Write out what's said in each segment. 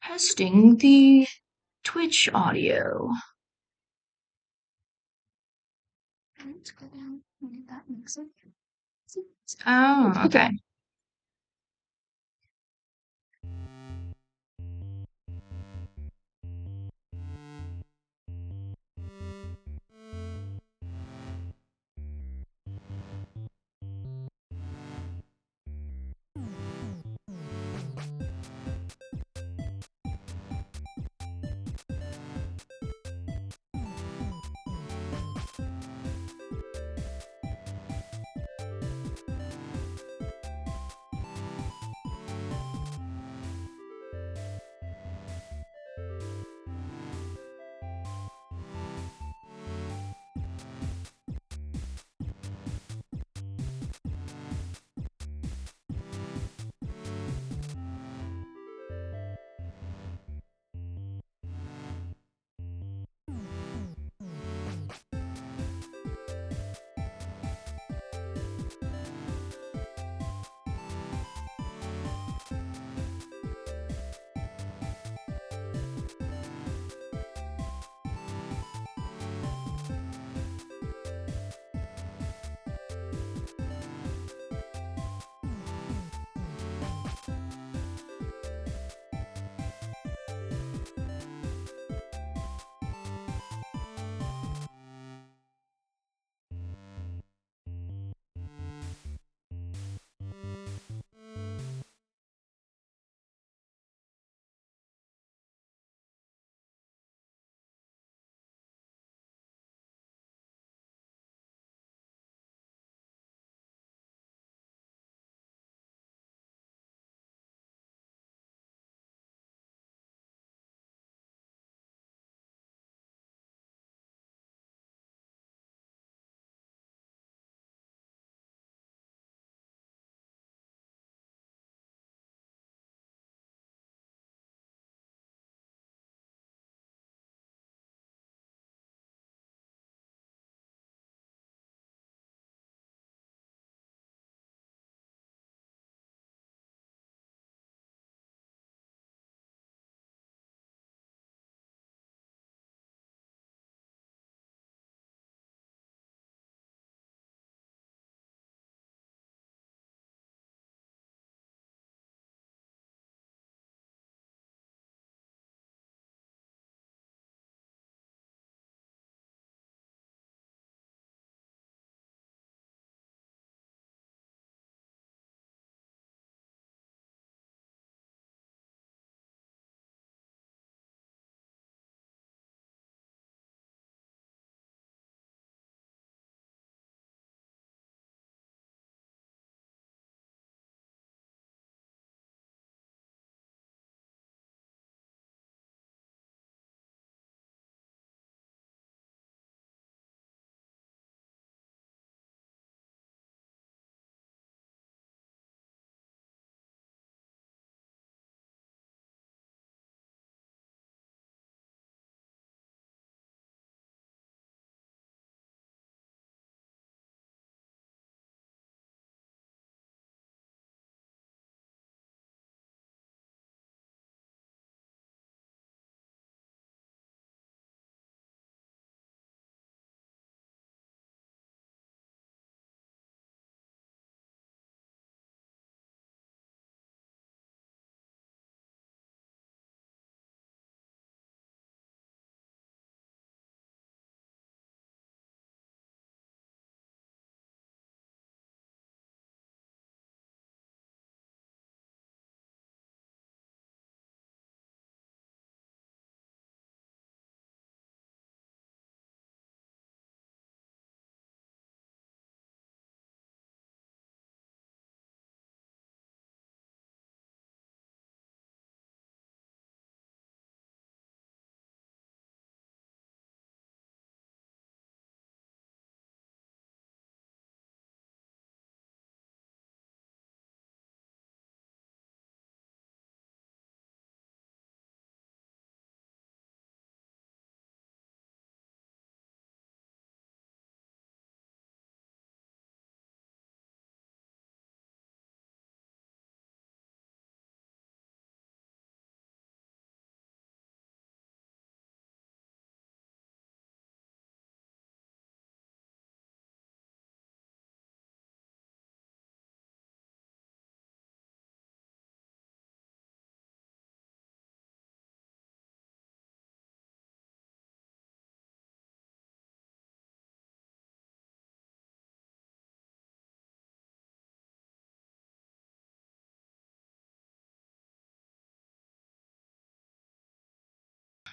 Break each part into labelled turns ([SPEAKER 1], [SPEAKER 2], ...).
[SPEAKER 1] Testing the Twitch audio. Let's go down and get that mixer. Oh, okay.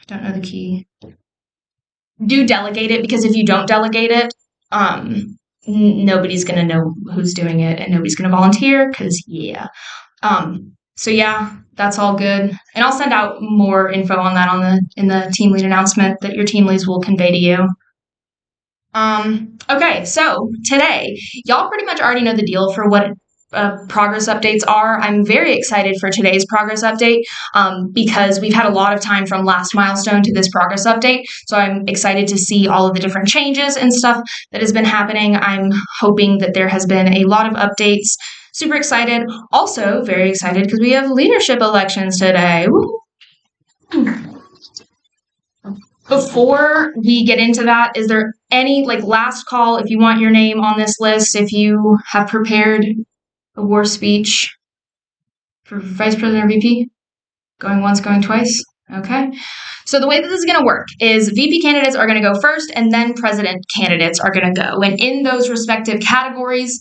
[SPEAKER 1] Don't know the key. Do delegate it, because if you don't delegate it, nobody's going to know who's doing it and nobody's going to volunteer because, yeah. So yeah, that's all good. And I'll send out more info on that in the team lead announcement that your team leads will convey to you. Okay, so today, y'all pretty much already know the deal for what progress updates are. I'm very excited for today's progress update because we've had a lot of time from last milestone to this progress update. So I'm excited to see all of the different changes and stuff that has been happening. I'm hoping that there has been a lot of updates. Super excited. Also very excited because we have leadership elections today. Woo! Before we get into that, is there any last call if you want your name on this list, if you have prepared a war speech for Vice President or VP? Going once, going twice? Okay. So the way that this is going to work is VP candidates are going to go first and then president candidates are going to go. And in those respective categories,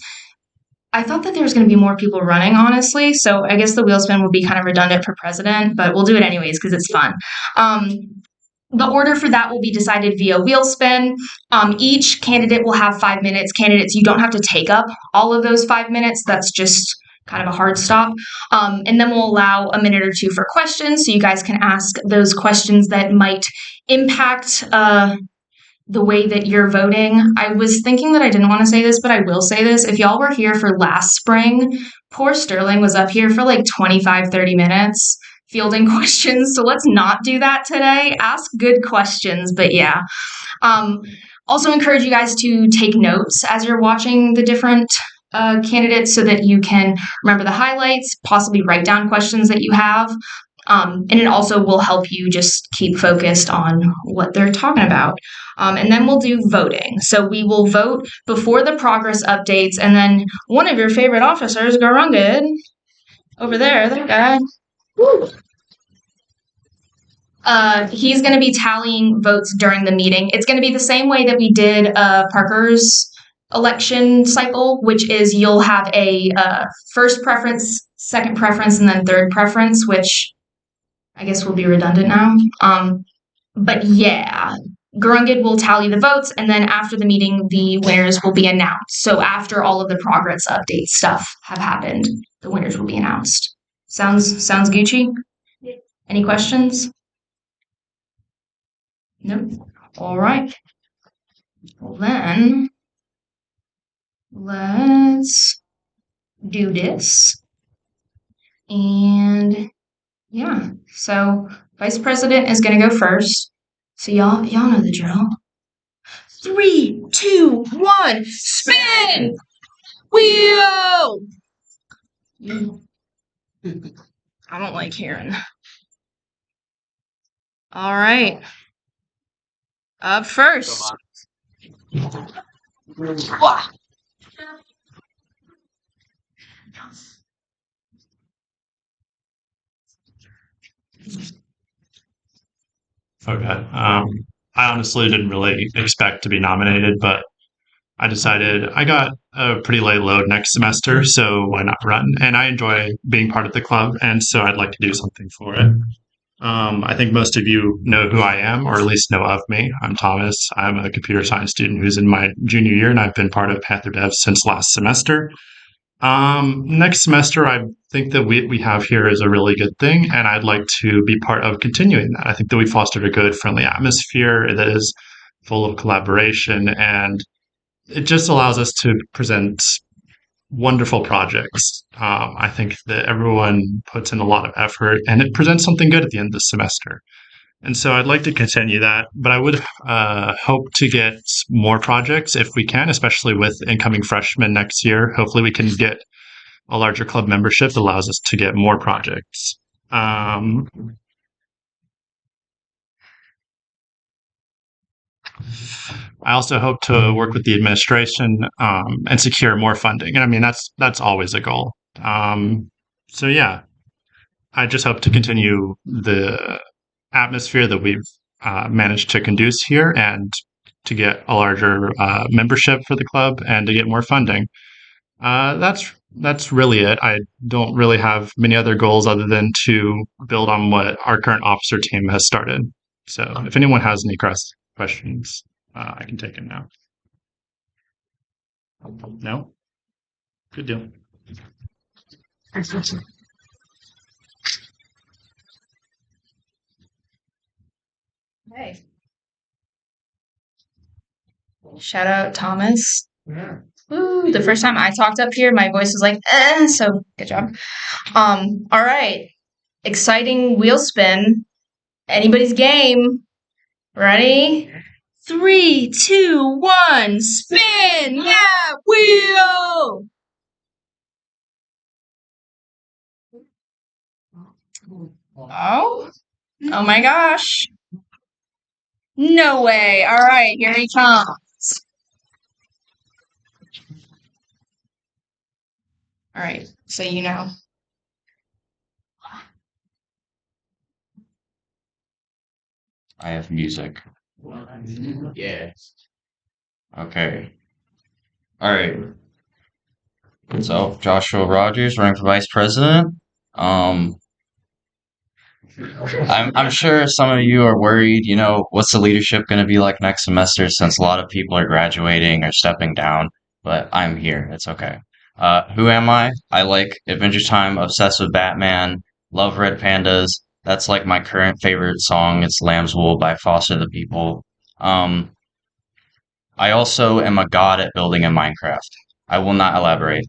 [SPEAKER 1] I thought that there was going to be more people running, honestly. So I guess the wheel spin would be kind of redundant for president, but we'll do it anyways because it's fun. The order for that will be decided via wheel spin. Each candidate will have 5 minutes. Candidates, you don't have to take up all of those 5 minutes. That's just kind of a hard stop. And then we'll allow a minute or two for questions, so you guys can ask those questions that might impact the way that you're voting. I was thinking that I didn't want to say this, but I will say this. If y'all were here for last spring, poor Sterling was up here for 25, 30 minutes fielding questions. So let's not do that today. Ask good questions, but yeah. Also encourage you guys to take notes as you're watching the different candidates so that you can remember the highlights, possibly write down questions that you have. And it also will help you just keep focused on what they're talking about. And then we'll do voting. So we will vote before the progress updates, and then one of your favorite officers, Garungad, over there, that guy, he's going to be tallying votes during the meeting. It's going to be the same way that we did Parker's election cycle, which is you'll have a first preference, second preference, and then third preference, which I guess will be redundant now. But yeah, Garungad will tally the votes, and then after the meeting, the winners will be announced. So after all of the progress update stuff have happened, the winners will be announced. Sounds Gucci? Yeah. Any questions? Nope. All right. Well then, let's do this. And yeah, so Vice President is going to go first. So y'all know the drill. 3, 2, 1, spin! Wheel! I don't like hearing. All right. Up first.
[SPEAKER 2] Okay. I honestly didn't really expect to be nominated, but I decided I got a pretty light load next semester, so why not run? And I enjoy being part of the club, and so I'd like to do something for it. I think most of you know who I am, or at least know of me. I'm Thomas. I'm a computer science student who's in my junior year, and I've been part of Panther Dev since last semester. Next semester, I think that we have here is a really good thing, and I'd like to be part of continuing that. I think that we fostered a good, friendly atmosphere that is full of collaboration, and it just allows us to present wonderful projects. I think that everyone puts in a lot of effort, and it presents something good at the end of the semester. And so I'd like to continue that, but I would hope to get more projects if we can, especially with incoming freshmen next year. Hopefully we can get a larger club membership that allows us to get more projects. I also hope to work with the administration and secure more funding. And I mean, that's always a goal. So yeah, I just hope to continue the atmosphere that we've managed to conduce here and to get a larger membership for the club and to get more funding. That's really it. I don't really have many other goals other than to build on what our current officer team has started. So if anyone has any questions, I can take them now. No? Good deal.
[SPEAKER 1] Hey. Shout out Thomas. Ooh, the first time I talked up here, my voice was like, so good job. All right. Exciting wheel spin. Anybody's game. Ready? 3, 2, 1, spin that wheel! Oh? Oh my gosh. No way. All right, here he comes. All right, so you know.
[SPEAKER 3] I have music.
[SPEAKER 4] Yeah.
[SPEAKER 3] Okay. All right. So Joshua Rogers running for vice president. Um, I'm sure some of you are worried. What's the leadership going to be like next semester? Since a lot of people are graduating or stepping down, but I'm here. It's okay. Who am I? I like Adventure Time, obsessed with Batman, love Red Pandas. That's like my current favorite song. It's Lamb's Wool by Foster the People. Um, I also am a god at building in Minecraft. I will not elaborate.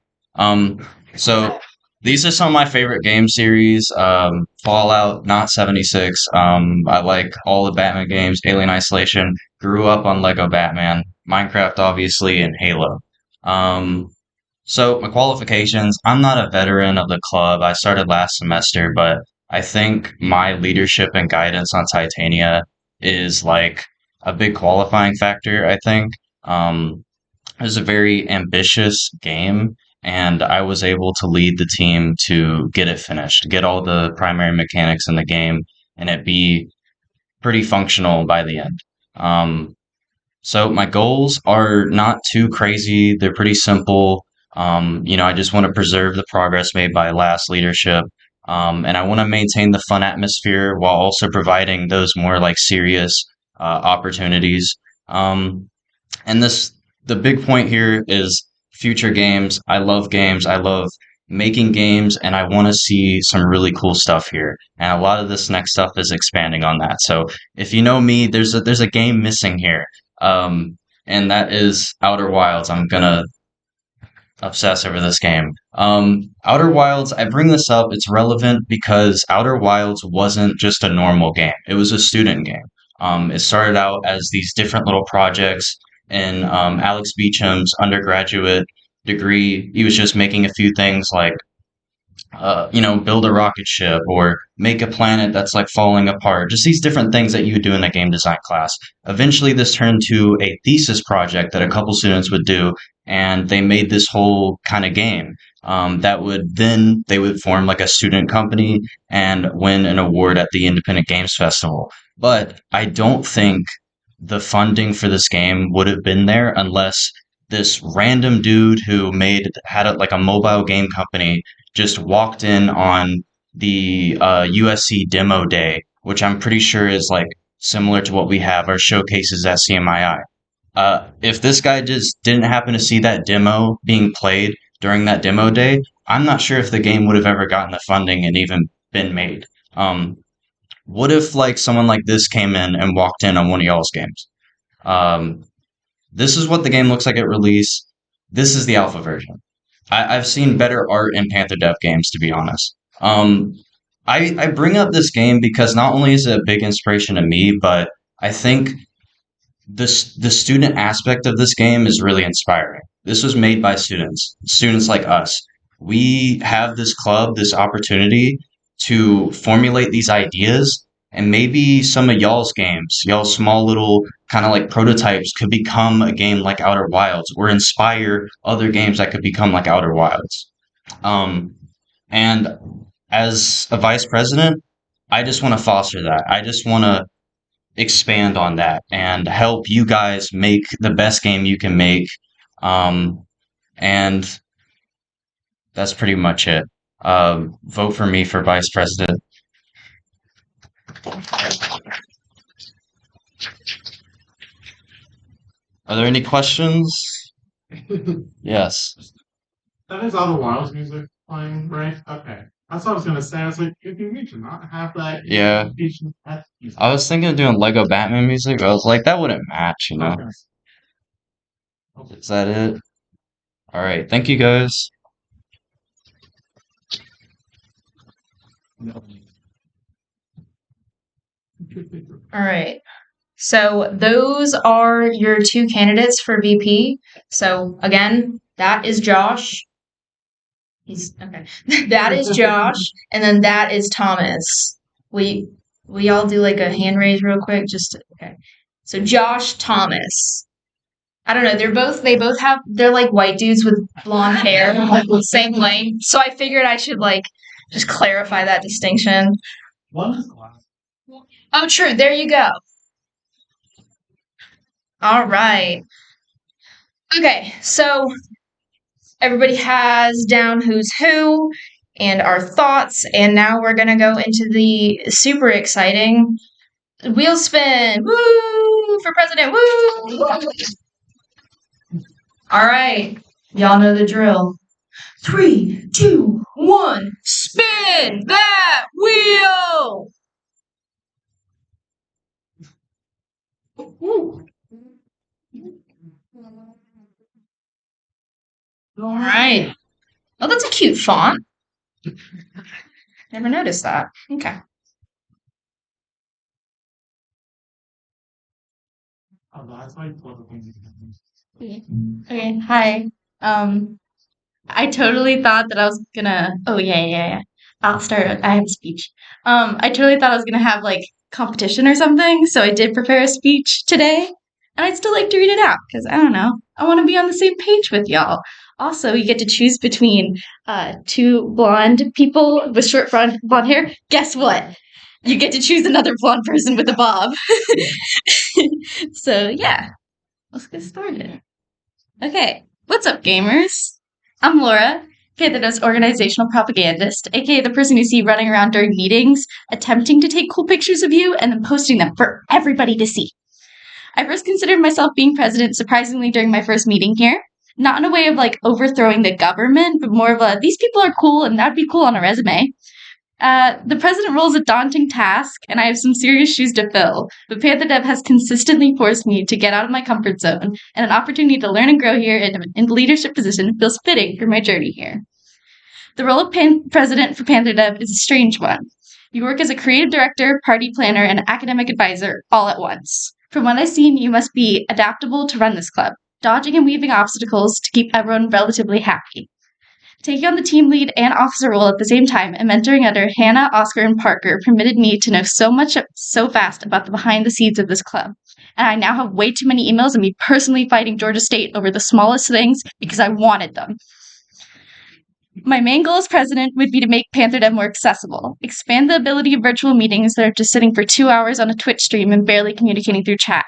[SPEAKER 3] So these are some of my favorite game series. Fallout, not 76. I like all the Batman games, Alien Isolation, grew up on Lego Batman, Minecraft, obviously, and Halo. Um, so my qualifications, I'm not a veteran of the club. I started last semester, but I think my leadership and guidance on Titania is like a big qualifying factor, I think. It was a very ambitious game, and I was able to lead the team to get it finished, get all the primary mechanics in the game, and it be pretty functional by the end. Um, so my goals are not too crazy. They're pretty simple. I just want to preserve the progress made by last leadership. And I want to maintain the fun atmosphere while also providing those more like serious opportunities. Um, and the big point here is future games. I love games. I love making games, and I want to see some really cool stuff here. And a lot of this next stuff is expanding on that. So if you know me, there's a game missing here, and that is Outer Wilds. I'm gonna obsess over this game. Outer Wilds. I bring this up. It's relevant because Outer Wilds wasn't just a normal game. It was a student game. It started out as these different little projects in Alex Beecham's undergraduate degree. He was just making a few things like build a rocket ship or make a planet that's like falling apart. Just these different things that you would do in a game design class. Eventually, this turned to a thesis project that a couple students would do, and they made this whole kind of game. They would form like a student company and win an award at the Independent Games Festival. But I don't think the funding for this game would have been there unless this random dude who like a mobile game company just walked in on the USC demo day, which I'm pretty sure is like similar to what we have our showcases at CMII. If this guy just didn't happen to see that demo being played during that demo day, I'm not sure if the game would have ever gotten the funding and even been made. Um, what if like someone like this came in and walked in on one of y'all's games? Um, this is what the game looks like at release. This is the alpha version. I've seen better art in Panther Dev games, to be honest. Um, I bring up this game because not only is it a big inspiration to me, but I think the student aspect of this game is really inspiring. This was made by students like us. We have this club, this opportunity to formulate these ideas, and maybe some of y'all's games, y'all's small little kind of like prototypes could become a game like Outer Wilds or inspire other games that could become like Outer Wilds. Um, and as a vice president, I just want to foster that. I just want to expand on that and help you guys make the best game you can make. Um, and that's pretty much it. Vote for me for vice president. Are there any questions? Yes.
[SPEAKER 4] That is all the Wiles music playing, right? Okay. That's what I was gonna say. I was like, if you need to not have that,
[SPEAKER 3] Yeah. I was thinking of doing Lego Batman music, but I was like, that wouldn't match, you know?
[SPEAKER 4] Okay.
[SPEAKER 3] Is that it? All right. Thank you, guys.
[SPEAKER 1] All right. So those are your two candidates for VP. So again, that is Josh. He's okay. That is Josh, and then that is Thomas. We all do like a hand raise real quick, okay. So Josh, Thomas. I don't know. They're like white dudes with blonde hair, like the same length. So I figured I should like just clarify that distinction.
[SPEAKER 4] One is glass.
[SPEAKER 1] Oh, true. There you go. All right. Okay, so everybody has down who's who and our thoughts, and now we're gonna go into the super exciting wheel spin. Woo! For president. Woo! All right, y'all know the drill. 3, 2, 1, spin that wheel! All right. Oh, that's a cute font. Never noticed that. Okay.
[SPEAKER 4] Oh, that's why you pulled the things.
[SPEAKER 5] Okay, hi. I totally thought that I was gonna. Oh yeah. I'll start. I have a speech. I totally thought I was gonna have like competition or something, so I did prepare a speech today, and I'd still like to read it out because I don't know. I want to be on the same page with y'all. Also, you get to choose between two blonde people with short blonde hair. Guess what? You get to choose another blonde person with a bob. So yeah, let's get started. Okay, what's up, gamers? I'm Laura, aka the most organizational propagandist, aka the person you see running around during meetings, attempting to take cool pictures of you and then posting them for everybody to see. I first considered myself being president surprisingly during my first meeting here. Not in a way of like overthrowing the government, but more of a these people are cool and that'd be cool on a resume. The president role is a daunting task, and I have some serious shoes to fill. But Panther Dev has consistently forced me to get out of my comfort zone, and an opportunity to learn and grow here in the leadership position feels fitting for my journey here. The role of president for Panther Dev is a strange one. You work as a creative director, party planner, and academic advisor all at once. From what I've seen, you must be adaptable to run this club, dodging and weaving obstacles to keep everyone relatively happy. Taking on the team lead and officer role at the same time and mentoring under Hannah, Oscar, and Parker permitted me to know so much so fast about the behind the scenes of this club. And I now have way too many emails of me personally fighting Georgia State over the smallest things because I wanted them. My main goal as president would be to make Panther Dev more accessible, expand the ability of virtual meetings that are just sitting for 2 hours on a Twitch stream and barely communicating through chat.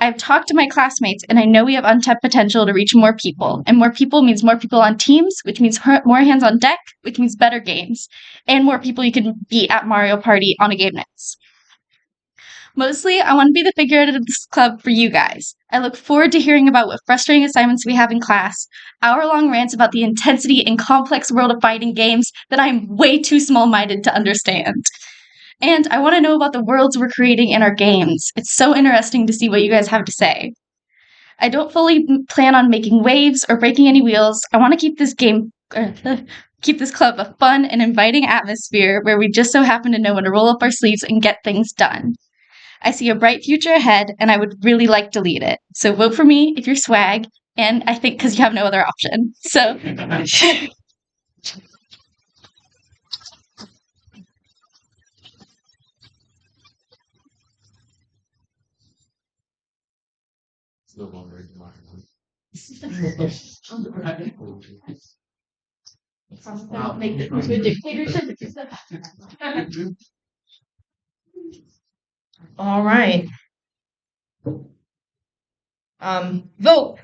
[SPEAKER 5] I've talked to my classmates, and I know we have untapped potential to reach more people. And more people means more people on teams, which means more hands on deck, which means better games, and more people you can beat at Mario Party on a game nights. Mostly, I want to be the figurehead of this club for you guys. I look forward to hearing about what frustrating assignments we have in class, hour-long rants about the intensity and complex world of fighting games that I'm way too small-minded to understand. And I want to know about the worlds we're creating in our games. It's so interesting to see what you guys have to say. I don't fully plan on making waves or breaking any wheels. I want to keep keep this club a fun and inviting atmosphere where we just so happen to know when to roll up our sleeves and get things done. I see a bright future ahead, and I would really like to lead it. So vote for me if you're swag, and I think because you have no other option. So.
[SPEAKER 4] Still won't read mine.
[SPEAKER 5] Make it into a dictatorship.
[SPEAKER 1] All right. Vote.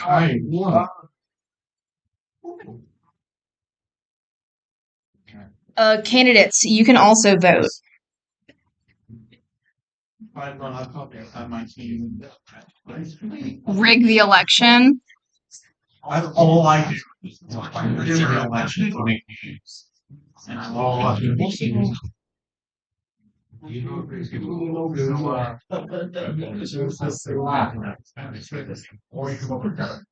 [SPEAKER 4] I won.
[SPEAKER 1] Candidates, you can also vote.
[SPEAKER 4] I run a copy of my team.
[SPEAKER 1] Rig the election.
[SPEAKER 4] That's all I do. Rig the election to make games. And I'm all I do. Or you come over here.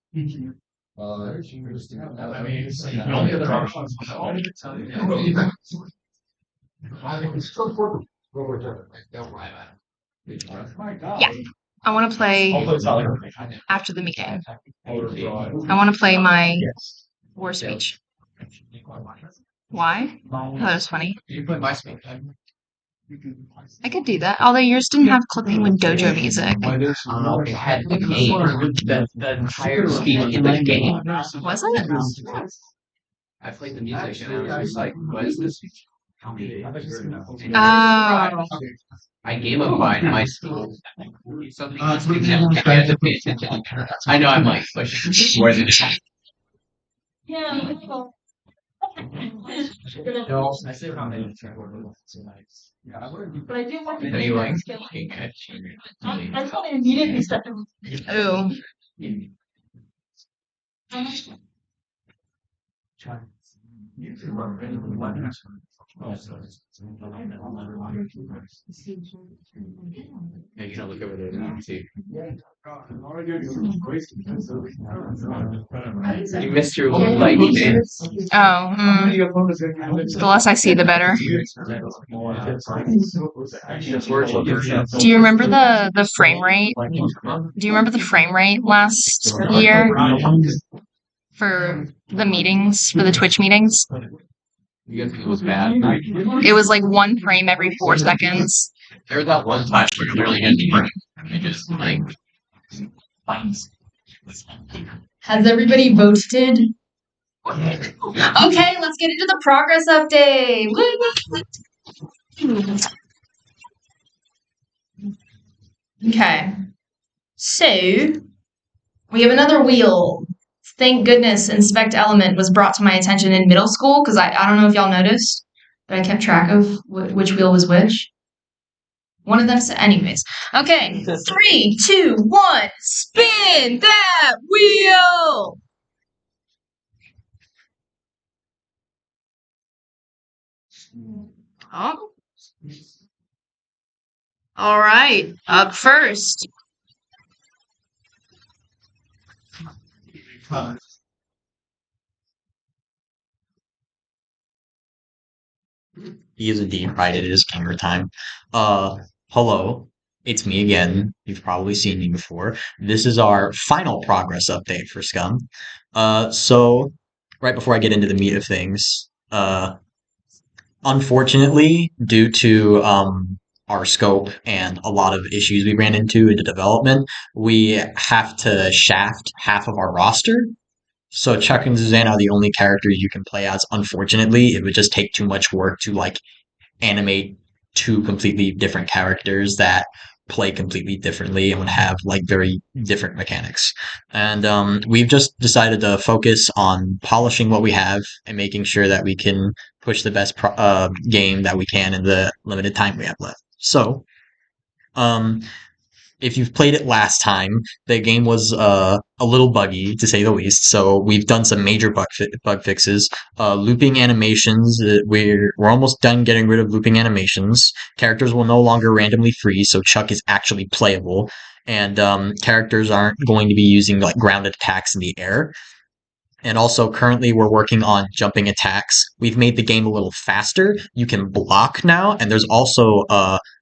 [SPEAKER 4] I mean, the only other options.
[SPEAKER 1] Yeah. I want to play after the meeting. I want to play my war speech. Why? Oh, that was funny.
[SPEAKER 6] You play my speech.
[SPEAKER 1] I could do that. Although yours didn't have clipping with dojo music.
[SPEAKER 6] It had the game. The entire speech in the game.
[SPEAKER 1] Was it?
[SPEAKER 6] I played the music and I was like, what is this?
[SPEAKER 1] Oh.
[SPEAKER 6] I gamified my school. Something I had to pay attention. I know I'm like pushing more than
[SPEAKER 4] No, I say how many nice. Yeah,
[SPEAKER 7] But I do want to
[SPEAKER 6] Anyway,
[SPEAKER 7] I just want to immediately start to
[SPEAKER 1] Ooh.
[SPEAKER 6] yeah, you can look over there and see. You missed your like dance.
[SPEAKER 1] Oh. The less I see, the better. Do you remember the frame rate? Do you remember the frame rate last year for the meetings, for the Twitch meetings?
[SPEAKER 6] You guys think it was bad?
[SPEAKER 1] It was like 1 frame every 4 seconds.
[SPEAKER 6] There was that one time where you literally had to and just like
[SPEAKER 1] Has everybody voted? Okay, let's get into the progress update. Woo! Okay. So, we have another wheel. Thank goodness Inspect Element was brought to my attention in middle school, because I don't know if y'all noticed, but I kept track of which wheel was which. One of them said, anyways. Okay, 3, 2, 1, spin that wheel! Oh. All right, up first.
[SPEAKER 8] He is indeed right. It is gamer time. Hello. It's me again. You've probably seen me before. This is our final progress update for Scum. So right before I get into the meat of things, unfortunately, due to our scope and a lot of issues we ran into development, we have to shaft half of our roster. So Chuck and Suzanne are the only characters you can play as. Unfortunately, it would just take too much work to like animate 2 completely different characters that play completely differently and would have like very different mechanics. And we've just decided to focus on polishing what we have and making sure that we can push the best game that we can in the limited time we have left. So, if you've played it last time, the game was a little buggy to say the least. So we've done some major bug fixes. Looping animations, we're almost done getting rid of looping animations. Characters will no longer randomly freeze, so Chuck is actually playable, and characters aren't going to be using like grounded attacks in the air. And also, currently, we're working on jumping attacks. We've made the game a little faster. You can block now, and there's also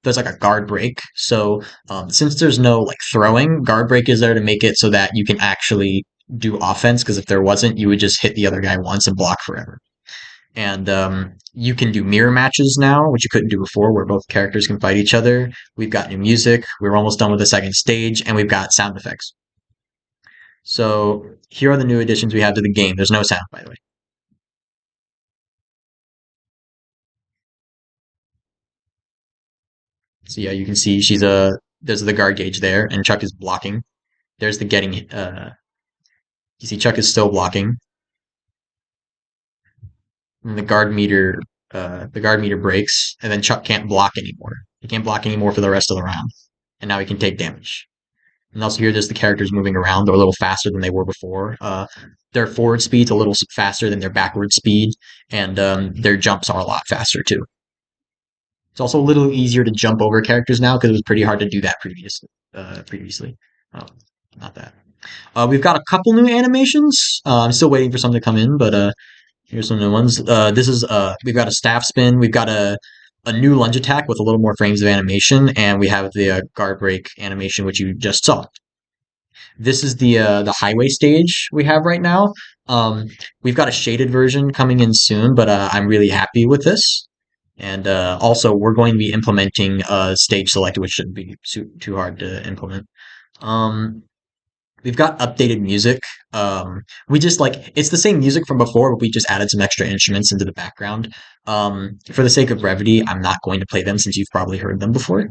[SPEAKER 8] there's like a guard break. So since there's no like throwing, guard break is there to make it so that you can actually do offense. Because if there wasn't, you would just hit the other guy once and block forever. And you can do mirror matches now, which you couldn't do before, where both characters can fight each other. We've got new music. We're almost done with the second stage, and we've got sound effects. So here are the new additions we have to the game. There's no sound, by the way. So yeah, you can see there's the guard gauge there, and Chuck is blocking. There's the getting, you see Chuck is still blocking. And the guard meter breaks, and then Chuck can't block anymore. He can't block anymore for the rest of the round. and now he can take damage. And also here, there's the characters moving around. They're a little faster than they were before. Their forward speed's a little faster than their backward speed, and their jumps are a lot faster too. It's also a little easier to jump over characters now because it was pretty hard to do that previously. Oh, not that. We've got a couple new animations. I'm still waiting for some to come in, but here's some new ones. This is we've got a staff spin. We've got a new lunge attack with a little more frames of animation, and we have the guard break animation, which you just saw. This is the highway stage we have right now. We've got a shaded version coming in soon, but I'm really happy with this. And also, we're going to be implementing stage select, which shouldn't be too hard to implement. We've got updated music. We just it's the same music from before, but we just added some extra instruments into the background. For the sake of brevity, I'm not going to play them since you've probably heard them before.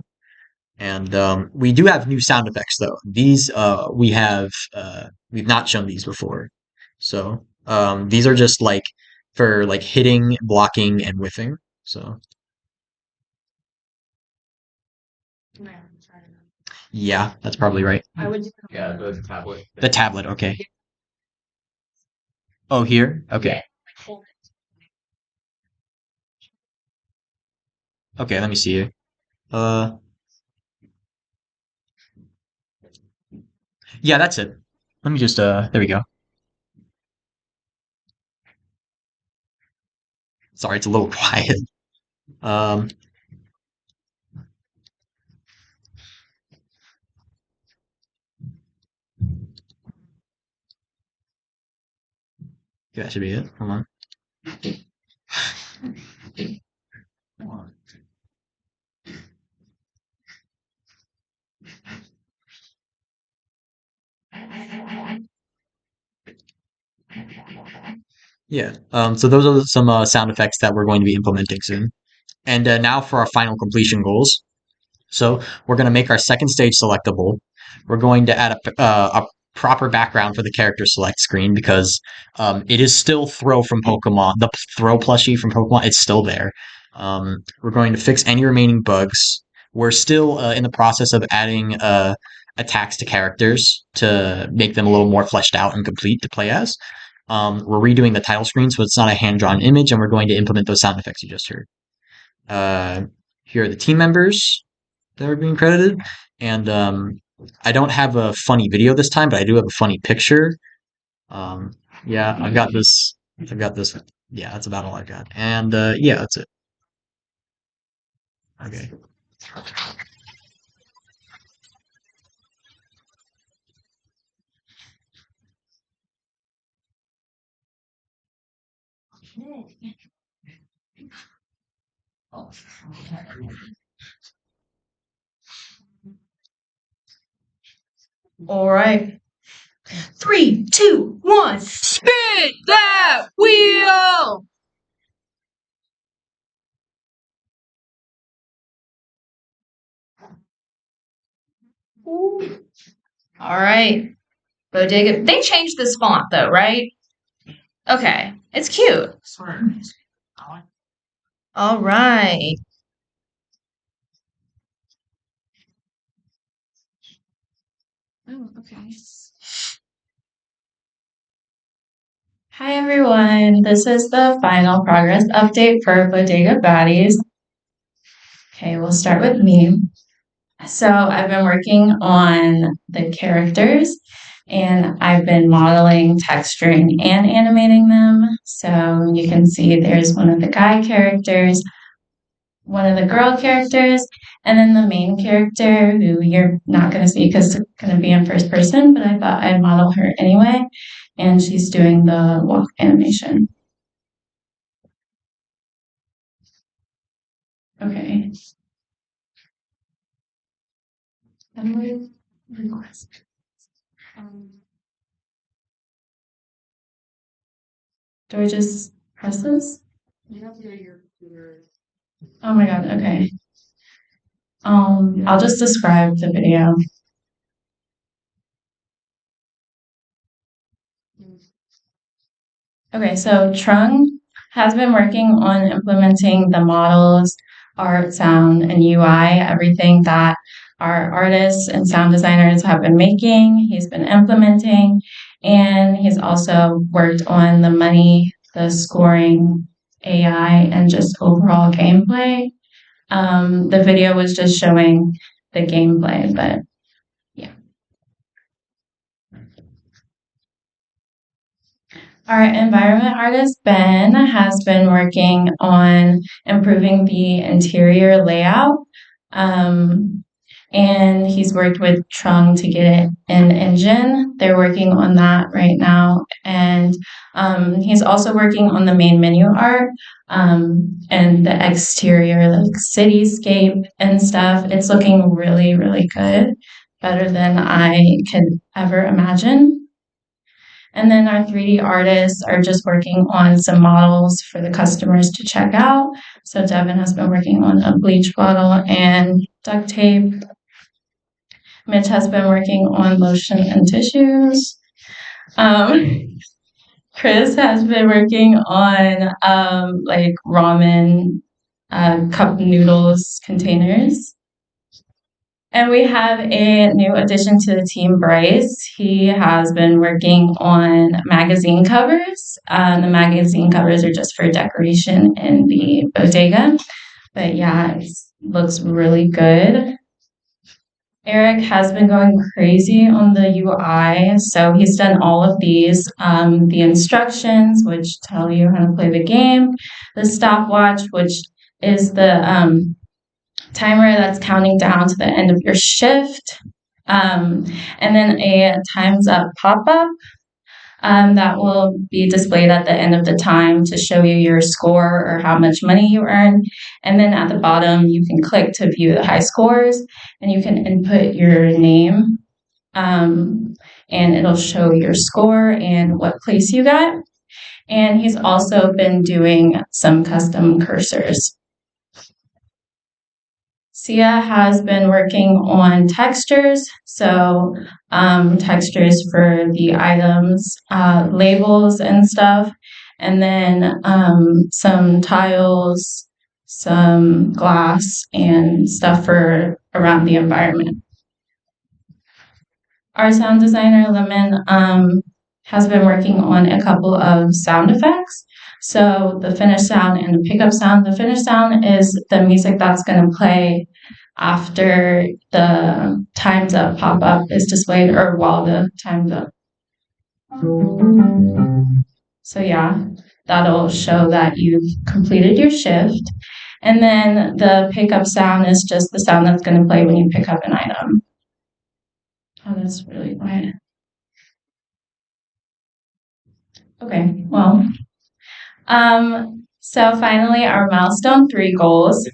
[SPEAKER 8] And we do have new sound effects though. These we've not shown these before. So these are just for hitting, blocking, and whiffing. So yeah, that's probably right.
[SPEAKER 7] I would do
[SPEAKER 6] Yeah, the tablet.
[SPEAKER 8] The tablet, okay. Oh, here? Okay. Okay, let me see here. Yeah, that's it. Let me just there we go. Sorry, it's a little quiet. Yeah, that should be it. Hold on. Yeah. So those are some sound effects that we're going to be implementing soon. And now for our final completion goals. So we're going to make our second stage selectable. We're going to add a proper background for the character select screen because it is still Throw from Pokemon. The Throw plushie from Pokemon, it's still there. We're going to fix any remaining bugs. We're still in the process of adding attacks to characters to make them a little more fleshed out and complete to play as. We're redoing the title screen so it's not a hand-drawn image, and we're going to implement those sound effects you just heard. Here are the team members that are being credited, and I don't have a funny video this time, but I do have a funny picture. Yeah, I've got this. Yeah, that's about all I've got, and yeah, that's it. Okay.
[SPEAKER 1] All right. 3, 2, 1.
[SPEAKER 5] Spin that wheel!
[SPEAKER 1] All right. Bodega. They changed this font though, right? Okay. It's cute.
[SPEAKER 4] Swear. I like
[SPEAKER 1] All right.
[SPEAKER 5] Oh, okay.
[SPEAKER 9] Hi everyone, this is the final progress update for Bodega Baddies. Okay, we'll start with me. So I've been working on the characters and I've been modeling, texturing, and animating them. So you can see there's one of the guy characters, one of the girl characters, and then the main character who you're not going to see because it's going to be in first person, but I thought I'd model her anyway. And she's doing the walk animation. Okay. Emily, request. Do I just press this? Oh my god, okay. I'll just describe the video. Okay, so Trung has been working on implementing the models, art, sound, and UI, everything that our artists and sound designers have been making, he's been implementing, and he's also worked on the money, the scoring, AI, and just overall gameplay. The video was just showing the gameplay, but yeah. Our environment artist, Ben, has been working on improving the interior layout. And he's worked with Trung to get it in Engine. They're working on that right now. And he's also working on the main menu art and the exterior, like cityscape and stuff. It's looking really, really good, better than I could ever imagine. And then our 3D artists are just working on some models for the customers to check out. So Devin has been working on a bleach bottle and duct tape. Mitch has been working on lotion and tissues. Chris has been working on like ramen cup noodles containers. And we have a new addition to the team, Bryce. He has been working on magazine covers. The magazine covers are just for decoration in the bodega. But yeah, it looks really good. Eric has been going crazy on the UI. So he's done all of these, the instructions, which tell you how to play the game, the stopwatch, which is the timer that's counting down to the end of your shift, and then a time's up pop-up that will be displayed at the end of the time to show you your score or how much money you earn. And then at the bottom, you can click to view the high scores, and you can input your name, and it'll show your score and what place you got. And he's also been doing some custom cursors. Sia has been working on textures, so textures for the items, labels and stuff, and then some tiles, some glass, and stuff for around the environment. Our sound designer, Lemon, has been working on a couple of sound effects. So the finish sound and the pickup sound. The finish sound is the music that's going to play after the time's up pop-up is displayed or while the time's up. So yeah, that'll show that you've completed your shift. And then the pickup sound is just the sound that's going to play when you pick up an item. Oh, that's really quiet. Okay, well. So finally, our milestone 3 goals.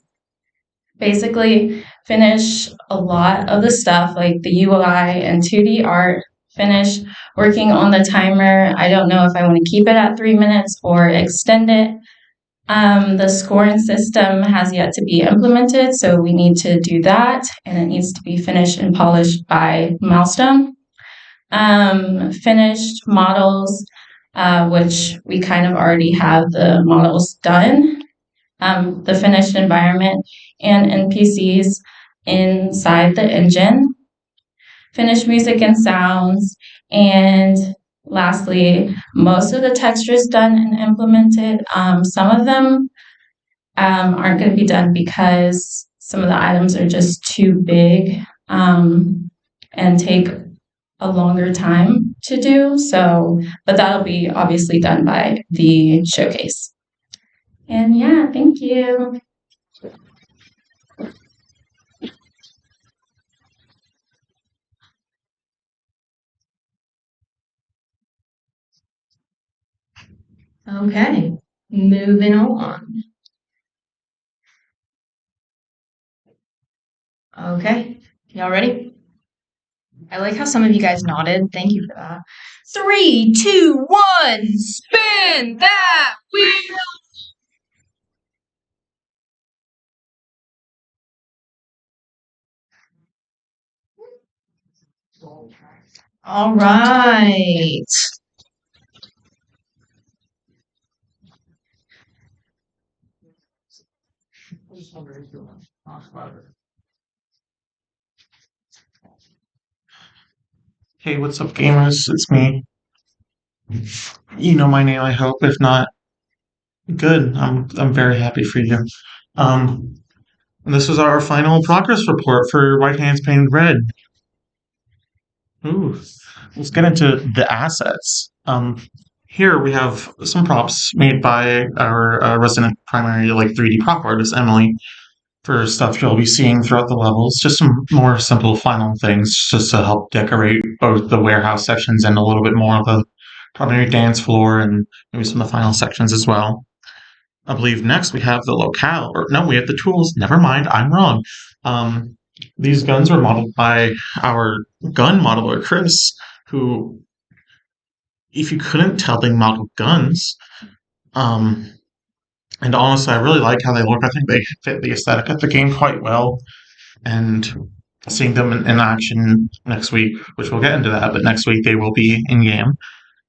[SPEAKER 9] Basically, finish a lot of the stuff like the UI and 2D art. Finish working on the timer. I don't know if I want to keep it at 3 minutes or extend it. The scoring system has yet to be implemented, so we need to do that, and it needs to be finished and polished by milestone. Finished models, which we kind of already have the models done. The finished environment and NPCs inside the engine. Finished music and sounds, and lastly, most of the textures done and implemented. Some of them aren't going to be done because some of the items are just too big and take a longer time to do. So, but that'll be obviously done by the showcase. And yeah, thank you.
[SPEAKER 1] Okay, moving on. Okay, y'all ready? I like how some of you guys nodded. Thank you for that. 3, 2, 1, spin that wheel! All right.
[SPEAKER 4] I just wonder if you want to talk about it. Hey, what's up, gamers? It's me. You know my name, I hope. If not, good. I'm very happy for you. Um, and this is our final progress report for White Hands Painted Red. Ooh, let's get into the assets. Here we have some props made by our resident primary like 3D prop artist Emily for stuff you'll be seeing throughout the levels. Just some more simple final things just to help decorate both the warehouse sections and a little bit more of the primary dance floor and maybe some of the final sections as well. I believe next we have the locale, or no, we have the tools. Never mind, I'm wrong. Um, these guns were modeled by our gun modeler, Chris, who, if you couldn't tell, they modeled guns. Um, and honestly, I really like how they look. I think they fit the aesthetic of the game quite well. And seeing them in action next week, which we'll get into that, but next week they will be in game.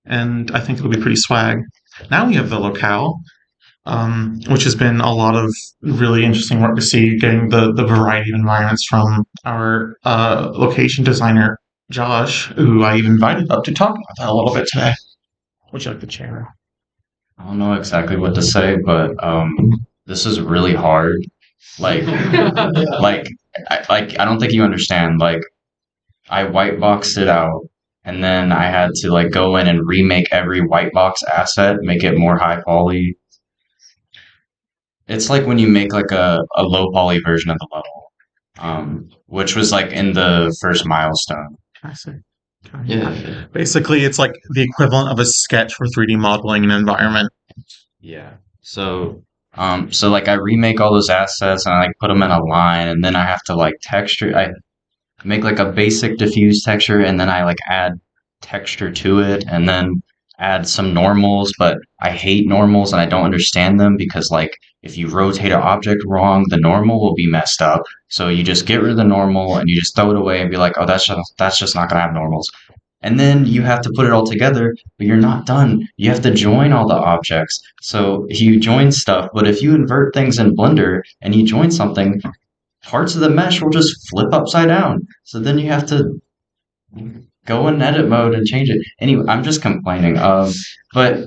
[SPEAKER 4] And I think it'll be pretty swag. Now we have the locale, which has been a lot of really interesting work to see, getting the variety of environments from our location designer, Josh, who I even invited up to talk about that a little bit today. Would you like the chair?
[SPEAKER 3] I don't know exactly what to say, but this is really hard. Like, I don't think you understand. Like, I white boxed it out, and then I had to like go in and remake every white box asset, make it more high poly. It's like when you make like a low poly version of the level, which was like in the first milestone.
[SPEAKER 4] Can I say? Basically, it's like the equivalent of a sketch for 3D modeling an environment.
[SPEAKER 3] Yeah. So like I remake all those assets and I like put them in a line, and then I have to like texture. I make like a basic diffuse texture, and then I like add texture to it, and then add some normals. But I hate normals and I don't understand them because like if you rotate an object wrong, the normal will be messed up. So you just get rid of the normal and you just throw it away and be like, oh, that's just not gonna have normals. And then you have to put it all together, but you're not done. You have to join all the objects. So you join stuff, but if you invert things in Blender and you join something, parts of the mesh will just flip upside down. So then you have to go in edit mode and change it. Anyway, I'm just complaining. But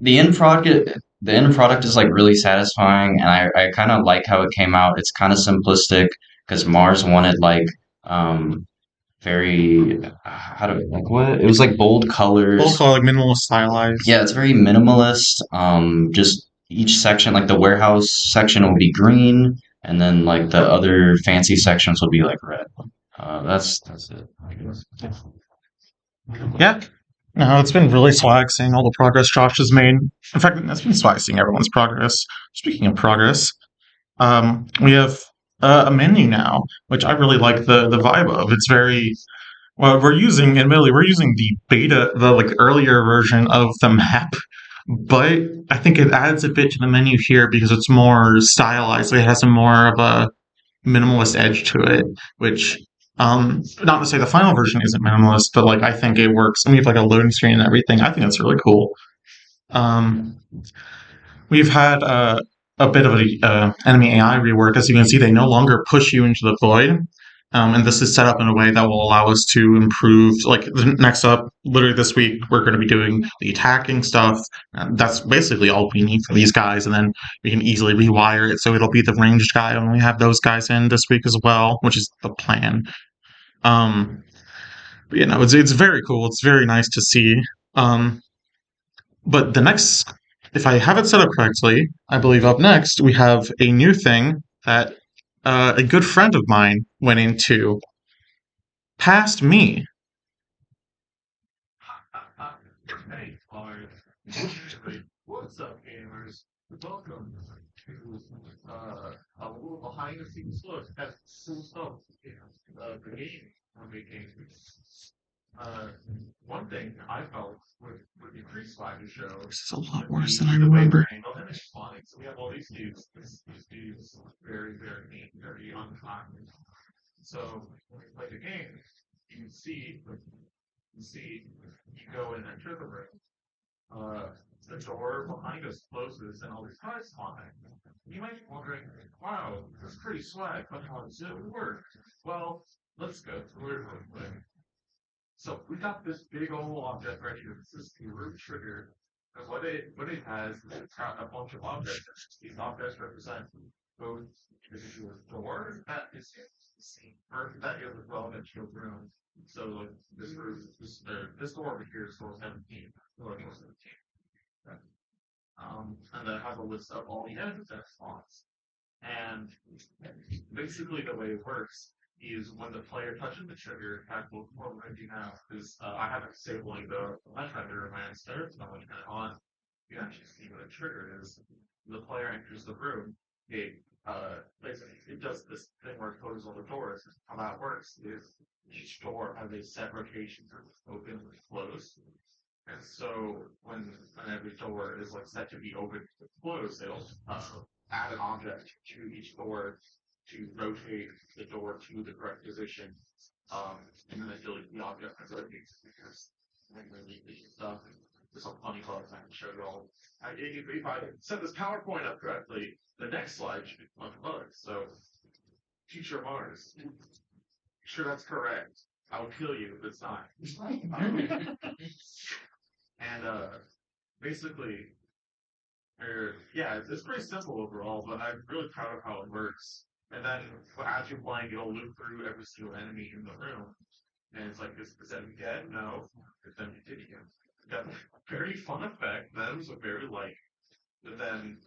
[SPEAKER 3] the end product is like really satisfying, and I kind of like how it came out. It's kind of simplistic because Mars wanted like very how do like what it was like bold colors.
[SPEAKER 4] Also, like minimalist stylized.
[SPEAKER 3] Yeah, it's very minimalist. Just each section, like the warehouse section will be green, and then like the other fancy sections will be like red. That's it. I guess.
[SPEAKER 4] Yeah. No, it's been really swag seeing all the progress Josh has made. In fact, it's been swag seeing everyone's progress. Speaking of progress, we have a menu now, which I really like the vibe of. It's very well. Admittedly, we're using the beta, the like earlier version of the map, but I think it adds a bit to the menu here because it's more stylized. It has a more of a minimalist edge to it, which not to say the final version isn't minimalist, but like I think it works. And we have like a loading screen and everything. I think that's really cool. Um, we've had a bit of a enemy AI rework. As you can see, they no longer push you into the void. And this is set up in a way that will allow us to improve. Like next up, literally this week, we're going to be doing the attacking stuff. That's basically all we need for these guys, and then we can easily rewire it so it'll be the ranged guy. And we have those guys in this week as well, which is the plan. But, it's very cool. It's very nice to see. But the next, if I have it set up correctly, I believe up next we have a new thing that a good friend of mine went into past me. Hey, what's up, gamers? Welcome to a little behind the scenes look at cool stuff the game we're making. One thing I felt would be pretty swag to show. This is a lot worse than I remember. So we have all these dudes. These dudes very, very neat, very uncommon. So when we play the game, you go and enter the room. The door behind us closes and all these guys spawn. You might be wondering, wow, that's pretty swag, but how does it work? Well, let's go through it real quick. So we got this big old object right here. This is the root trigger. And what it has is it's got a bunch of objects. These objects represent both individual doors that is or that is relevant to your room. So like this room, this door over here is door 17. Door 17. Okay. And then it has a list of all the enemies that it spawns. And basically the way it works is when the player touches the trigger, in fact, what we're going to do now is I have it disabling the left render of my instance, and I'm going to turn it on. You can actually see what a trigger is. The player enters the room, basically it does this thing where it closes all the doors. How that works is each door has a set rotation for open and closed. And so when every door is like set to be open or closed, it'll add an object to each door to rotate the door to the correct position. And then delete the object as it because stuff. There's some funny clothes I can show you all. If I set this PowerPoint up correctly, the next slide should be fun bugs. So Teacher Mars. Sure that's correct. I will kill you if it's not. And basically, it's pretty simple overall, but I'm really proud of how it works. And then as you're playing, it'll loop through every single enemy in the room. And it's like, is enemy dead? No. It's enemy dead again. Got a very fun effect. That was a very light. But then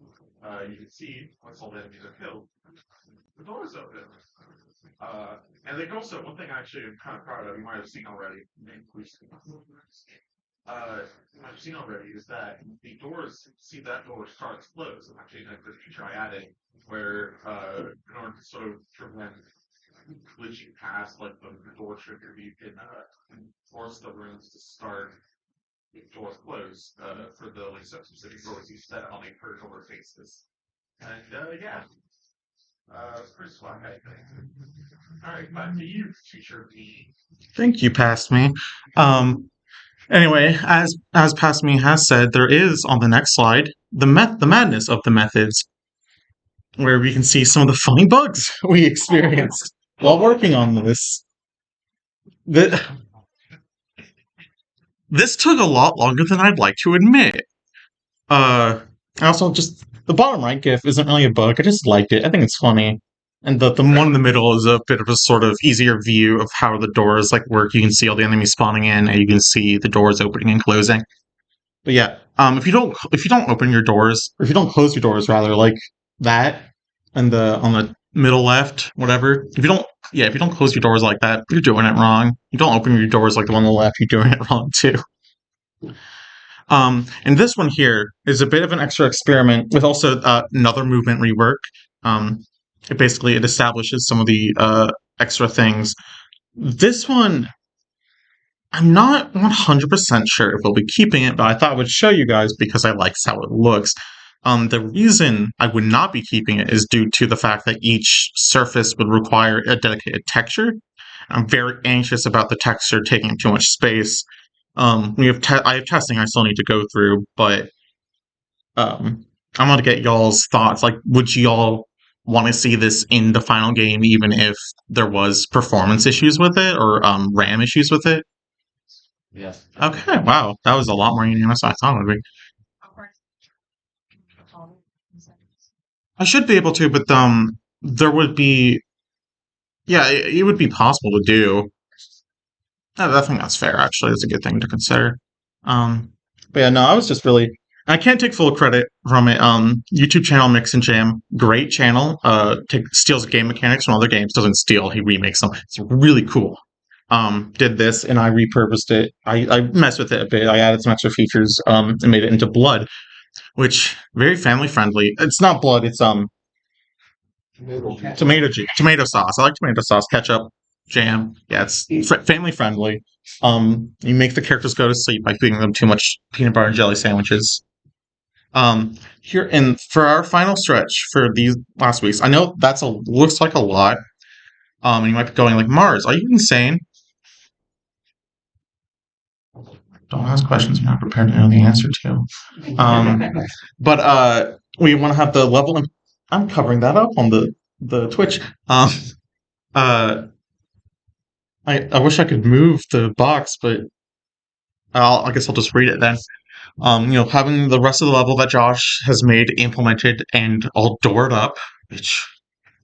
[SPEAKER 4] you can see once all the enemies are killed, the door is open. And they also, one thing actually I'm kind of proud of, you might have seen already, is that the doors, see that door starts closed. I'm actually going to feature I added where in order to sort of prevent glitching past like the door trigger, you can force the rooms to start with doors closed for the like specific doors you set on a per door basis. And it's pretty swag, I think. All right, back to you, Teacher B. Thank you, Past Me. Anyway, as Past Me has said, there is on the next slide the madness of the methods, where we can see some of the funny bugs we experienced while working on this. This took a lot longer than I'd like to admit. Also, just the bottom right GIF isn't really a bug. I just liked it. I think it's funny. And the one in the middle is a bit of a sort of easier view of how the doors like work. You can see all the enemies spawning in, and you can see the doors opening and closing. But yeah, if you don't open your doors, or if you don't close your doors rather, like that, and on the middle left, whatever. If you don't close your doors like that, you're doing it wrong. You don't open your doors like the one on the left, you're doing it wrong too. And this one here is a bit of an extra experiment with also another movement rework. It establishes some of the extra things. This one, I'm not 100% sure if we'll be keeping it, but I thought I would show you guys because I like how it looks. The reason I would not be keeping it is due to the fact that each surface would require a dedicated texture. I'm very anxious about the texture taking too much space. I have testing I still need to go through, but I want to get y'all's thoughts. Like, would y'all want to see this in the final game, even if there was performance issues with it or RAM issues with it?
[SPEAKER 6] Yes.
[SPEAKER 4] Okay, wow, that was a lot more unanimous than I thought it would be. I should be able to, but there would be, it would be possible to do. I think that's fair. Actually, that's a good thing to consider. But yeah, no, I was just really. I can't take full credit from it. YouTube channel Mix and Jam, great channel. Steals game mechanics from other games. Doesn't steal. He remakes them. It's really cool. Did this and I repurposed it. I messed with it a bit. I added some extra features. And made it into Blood, which very family friendly. It's not Blood. It's tomato sauce. I like tomato sauce, ketchup, jam. Yeah, it's family friendly. You make the characters go to sleep by feeding them too much peanut butter and jelly sandwiches. Here and for our final stretch for these last weeks, I know looks like a lot. And you might be going like, Mars, are you insane? Don't ask questions you're not prepared to know the answer to. But we want to have the level. I'm covering that up on the Twitch. I wish I could move the box, but I guess I'll just read it then. Having the rest of the level that Josh has made implemented and all doored up, which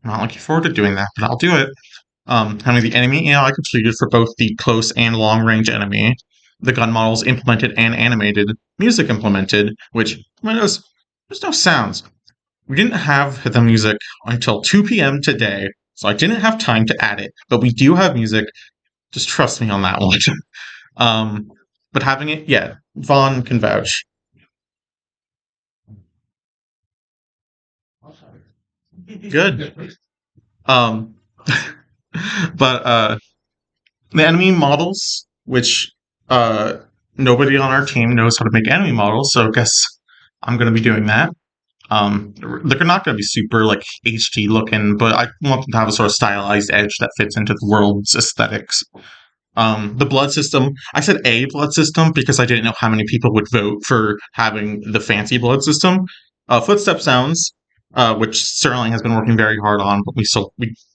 [SPEAKER 4] I'm not looking forward to doing that, but I'll do it. Having the enemy AI completed for both the close and long range enemy, the gun models implemented and animated, music implemented, which there's no sounds. We didn't have the music until 2 p.m. today, so I didn't have time to add it, but we do have music. Just trust me on that one. But having it, yeah, Vaughn can vouch. Good. Um, but the enemy models, which nobody on our team knows how to make enemy models, so I guess I'm going to be doing that. They're not going to be super like HD looking, but I want them to have a sort of stylized edge that fits into the world's aesthetics. The blood system, I said a blood system because I didn't know how many people would vote for having the fancy blood system. Footstep sounds, which Sterling has been working very hard on, but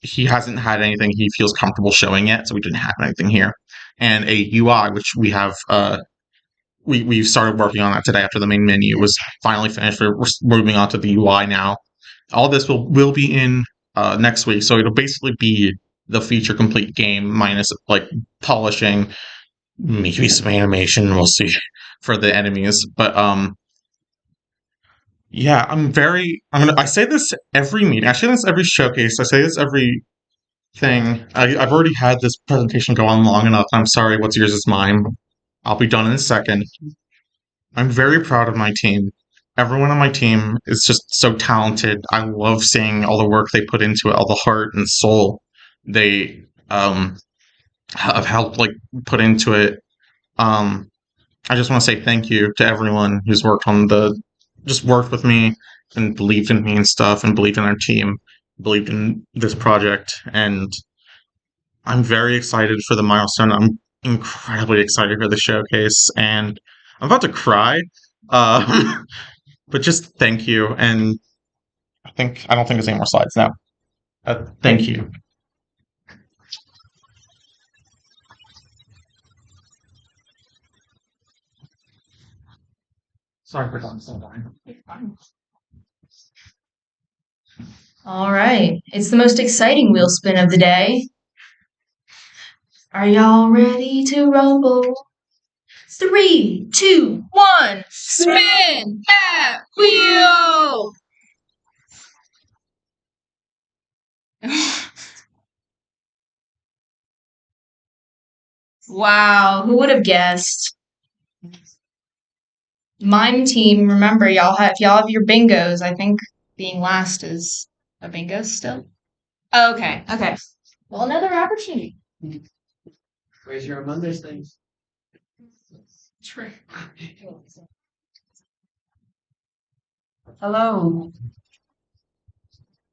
[SPEAKER 4] he hasn't had anything he feels comfortable showing yet, so we didn't have anything here. And a UI, which we have, we've started working on that today after the main menu was finally finished. We're moving on to the UI now. All this will be in next week, so it'll basically be the feature complete game minus like polishing, maybe some animation. We'll see for the enemies, but yeah, I say this every meeting. I say this every showcase. I say this every thing. I've already had this presentation go on long enough. I'm sorry. What's yours is mine. I'll be done in a second. I'm very proud of my team. Everyone on my team is just so talented. I love seeing all the work they put into it, all the heart and soul they have helped like put into it. I just want to say thank you to everyone who's just worked with me and believed in me and stuff, and believed in our team, believed in this project, and I'm very excited for the milestone. I'm incredibly excited for the showcase, and I'm about to cry. But just thank you, and I don't think there's any more slides now. Thank you. Sorry for talking so long.
[SPEAKER 1] All right. It's the most exciting wheel spin of the day. Are y'all ready to rumble? 3, 2, 1, spin that wheel! Wow, who would have guessed? Mime team, remember, if y'all have your bingos, I think being last is a bingo still. Okay. Well, another opportunity.
[SPEAKER 6] Raise your Among Us things.
[SPEAKER 9] Hello.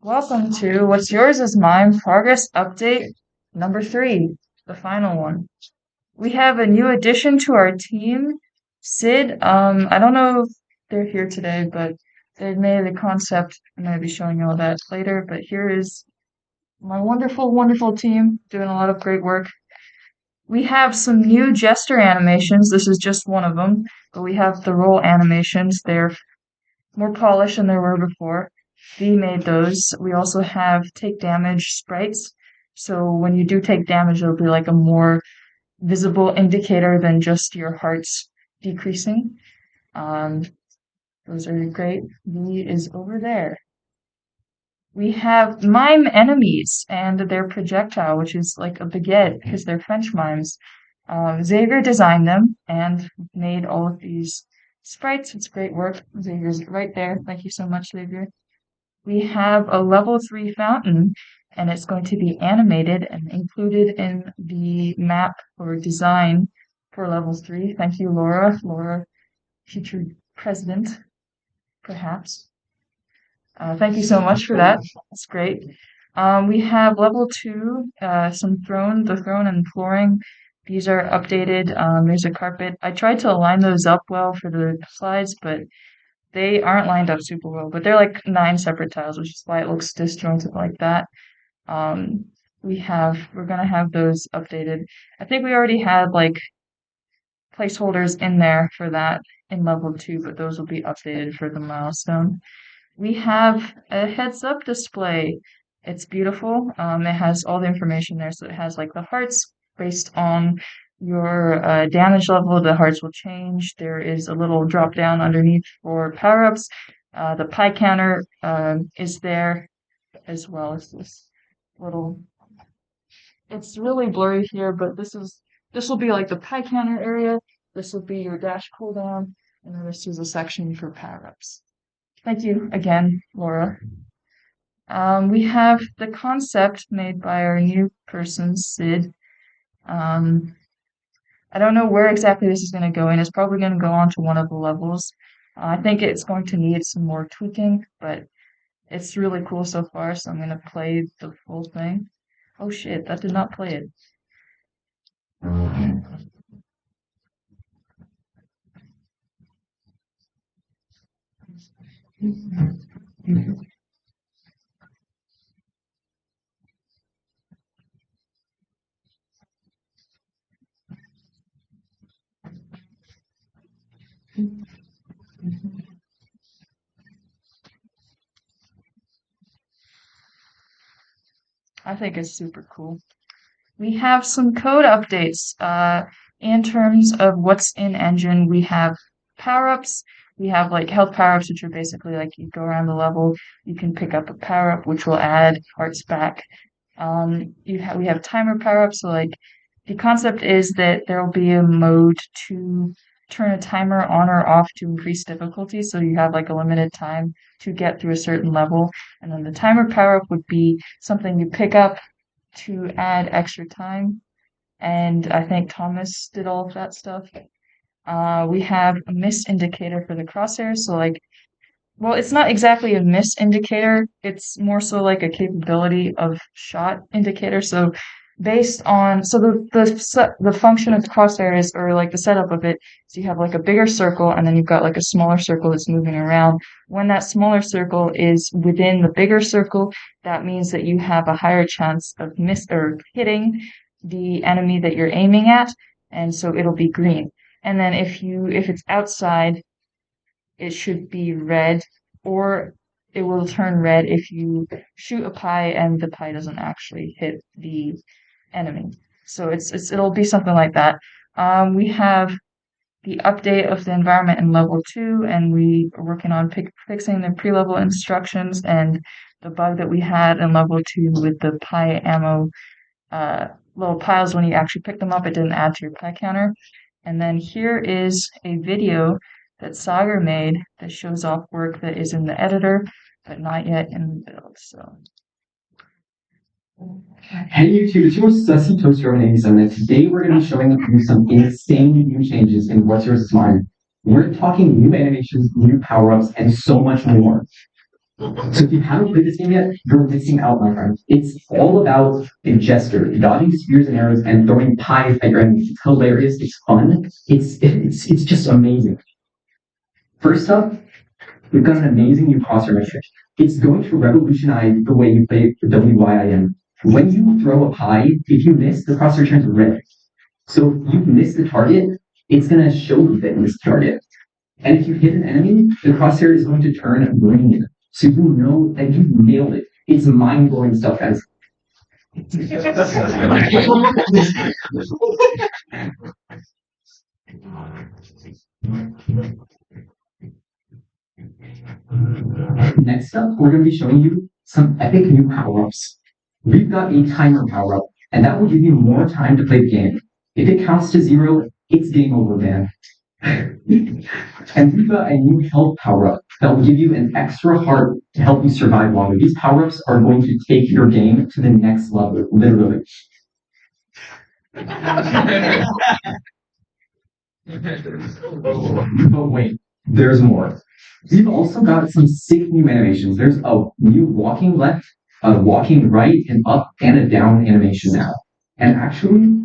[SPEAKER 9] Welcome to What's Yours is Mine Progress Update number 3, the final one. We have a new addition to our team, Sid. I don't know if they're here today, but they made the concept. I'm going to be showing you all that later, but here is my wonderful, wonderful team doing a lot of great work. We have some new gesture animations. This is just one of them, but we have the roll animations. They're more polished than they were before. V made those. We also have take damage sprites. So when you do take damage, it'll be like a more visible indicator than just your hearts decreasing. Those are great. V is over there. We have mime enemies and their projectile, which is like a baguette because they're French mimes. Xavier designed them and made all of these sprites. It's great work. Xavier's right there. Thank you so much, Xavier. We have a level 3 fountain, and it's going to be animated and included in the map or design for level 3. Thank you, Laura. Laura, future president, perhaps. Thank you so much for that. That's great. We have level 2, the throne and flooring. These are updated. There's a carpet. I tried to align those up well for the slides, but they aren't lined up super well. But they're like 9 separate tiles, which is why it looks disjointed like that.
[SPEAKER 10] we're gonna have those updated. I think we already had like placeholders in there for that in level 2, but those will be updated for the milestone. We have a heads up display. It's beautiful. It has all the information there. So it has like the hearts based on your damage level. The hearts will change. There is a little drop down underneath for power ups. The pie counter is there as well as this little. It's really blurry here, but this will be like the pie counter area. This will be your dash cooldown, and then this is a section for power ups. Thank you again, Laura. We have the concept made by our new person, Sid. I don't know where exactly this is going to go in. It's probably going to go on to one of the levels. I think it's going to need some more tweaking, but it's really cool so far, so I'm going to play the full thing. Oh shit, that did not play it. I think it's super cool. We have some code updates. In terms of what's in engine, we have power-ups. We have like health power-ups, which are basically like you go around the level, you can pick up a power-up, which will add hearts back. We have timer power-ups, so like the concept is that there will be a mode to turn a timer on or off to increase difficulty, so you have like a limited time to get through a certain level. And then the timer power-up would be something you pick up to add extra time. And I think Thomas did all of that stuff. We have a miss indicator for the crosshairs. So like, well, it's not exactly a miss indicator. It's more so like a capability of shot indicator. So based on the function of the crosshairs or like the setup of it, so you have like a bigger circle and then you've got like a smaller circle that's moving around. When that smaller circle is within the bigger circle, that means that you have a higher chance of hitting the enemy that you're aiming at, and so it'll be green. And then if it's outside, it should be red, or it will turn red if you shoot a pie and the pie doesn't actually hit the enemy. So it'll be something like that. We have the update of the environment in level 2, and we are working on fixing the pre-level instructions and the bug that we had in level 2 with the pie ammo little piles when you actually pick them up. It didn't add to your pie counter. And then here is a video that Sagar made that shows off work that is in the editor, but not yet in the build. So.
[SPEAKER 11] Hey YouTube, it's your Sussy Toaster of 87, and today we're going to be showing you some insane new changes in What's Yours Is Mine. We're talking new animations, new power-ups, and so much more. So if you haven't played this game yet, you're missing out, my friend. It's all about a jester, dodging spears and arrows and throwing pies at your enemies. It's hilarious, it's fun, it's just amazing. First up, we've got an amazing new crosshair metric. It's going to revolutionize the way you play the WYIM. When you throw a pie, if you miss, the crosshair turns red. So if you miss the target, it's going to show you that you missed the target. And if you hit an enemy, the crosshair is going to turn green. So you know that you nailed it. It's mind-blowing stuff, guys. Next up, we're going to be showing you some epic new power-ups. We've got a timer power-up, and that will give you more time to play the game. If it counts to 0, it's game over, man. And we've got a new health power-up that will give you an extra heart to help you survive longer. These power-ups are going to take your game to the next level, literally. But wait, there's more. We've also got some sick new animations. There's a new walking left, a walking right and up, and a down animation now. And actually,